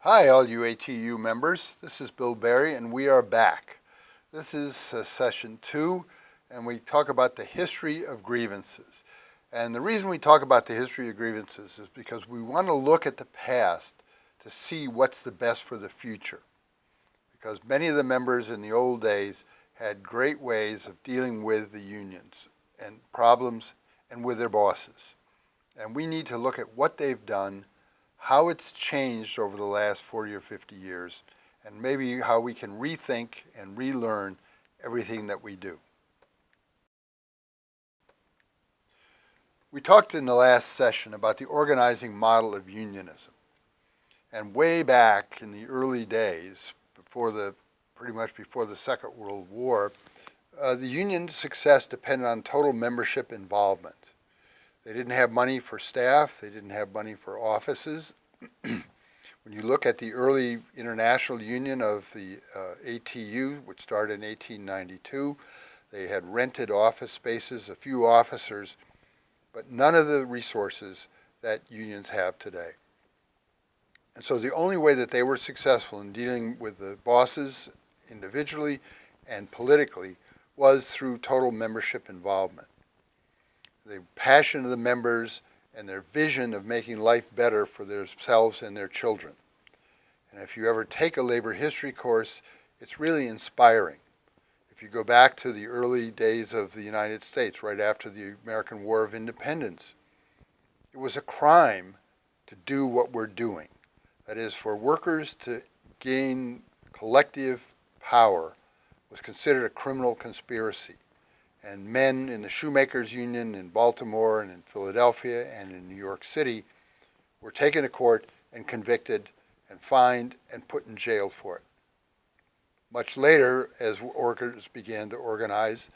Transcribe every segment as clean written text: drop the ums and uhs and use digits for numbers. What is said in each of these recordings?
Hi, all you ATU members. This is Bill Berry, and we are back. This is session 2, and we talk about the history of grievances. And the reason we talk about the history of grievances is because we want to look at the past to see what's the best for the future. Because many of the members in the old days had great ways of dealing with the unions and problems and with their bosses. And we need to look at what they've done, how it's changed over the last 40 or 50 years, and maybe how we can rethink and relearn everything that we do. We talked in the last session about the organizing model of unionism. And way back in the early days, pretty much before the Second World War, the union's success depended on total membership involvement. They didn't have money for staff. They didn't have money for offices. When you look at the early international union of the ATU, which started in 1892, they had rented office spaces, a few officers, but none of the resources that unions have today. And so the only way that they were successful in dealing with the bosses individually and politically was through total membership involvement. The passion of the members and their vision of making life better for themselves and their children. And if you ever take a labor history course, it's really inspiring. If you go back to the early days of the United States, right after the American War of Independence, it was a crime to do what we're doing. That is, for workers to gain collective power was considered a criminal conspiracy. And men in the shoemakers union in Baltimore and in Philadelphia and in New York City were taken to court and convicted and fined and put in jail for it. Much later, as workers began to organize,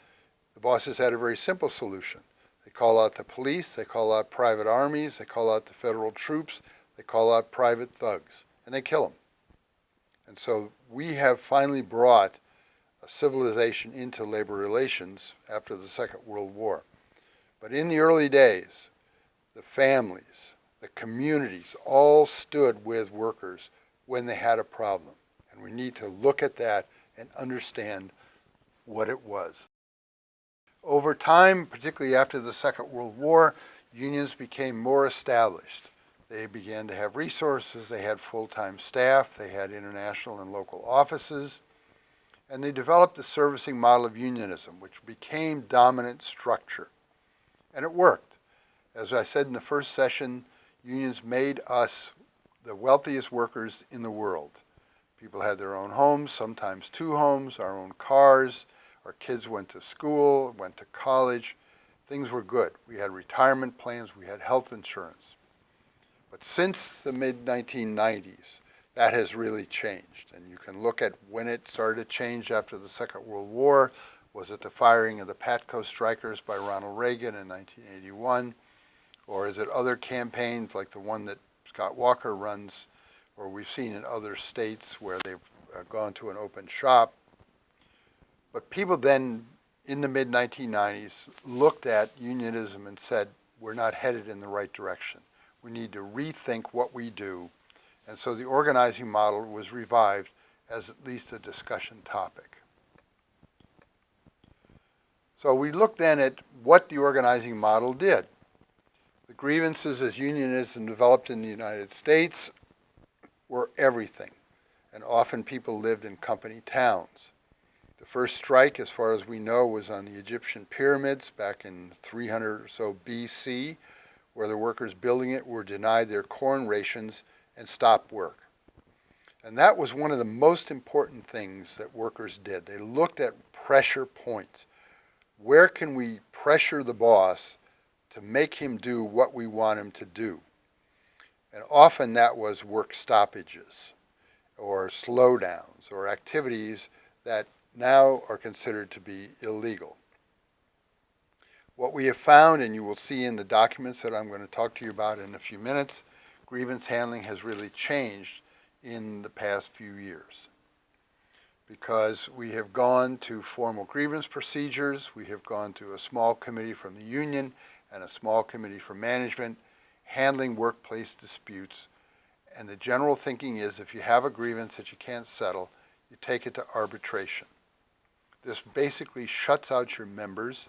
the bosses had a very simple solution. They call out the police, they call out private armies, they call out the federal troops, they call out private thugs, and they kill them. And so we have finally brought civilization into labor relations after the Second World War. But in the early days, the families, the communities all stood with workers when they had a problem. And we need to look at that and understand what it was. Over time, particularly after the Second World War, unions became more established. They began to have resources, they had full-time staff, they had international and local offices, and they developed the servicing model of unionism, which became dominant structure. And it worked. As I said in the first session, unions made us the wealthiest workers in the world. People had their own homes, sometimes two homes, our own cars, our kids went to school, went to college. Things were good. We had retirement plans, we had health insurance. But since the mid-1990s, that has really changed. And you can look at when it started to change after the Second World War. Was it the firing of the Patco strikers by Ronald Reagan in 1981? Or is it other campaigns like the one that Scott Walker runs, or we've seen in other states where they've gone to an open shop? But people then, in the mid-1990s, looked at unionism and said, we're not headed in the right direction. We need to rethink what we do. And so the organizing model was revived as at least a discussion topic. So we looked then at what the organizing model did. The grievances as unionism developed in the United States were everything, and often people lived in company towns. The first strike, as far as we know, was on the Egyptian pyramids back in 300 or so BC, where the workers building it were denied their corn rations and stopped work. And that was one of the most important things that workers did. They looked at pressure points. Where can we pressure the boss to make him do what we want him to do? And often that was work stoppages or slowdowns or activities that now are considered to be illegal. What we have found, and you will see in the documents that I'm going to talk to you about in a few minutes, grievance handling has really changed in the past few years because we have gone to formal grievance procedures, we have gone to a small committee from the union and a small committee from management handling workplace disputes, And the general thinking is if you have a grievance that you can't settle, you take it to arbitration. This basically shuts out your members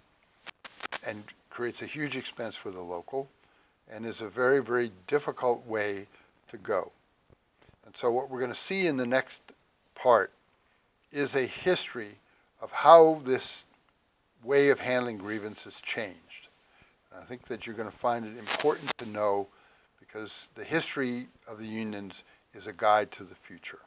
and creates a huge expense for the local and is a very, very difficult way to go. And so what we're going to see in the next part is a history of how this way of handling grievances changed. And I think that you're going to find it important to know because the history of the unions is a guide to the future.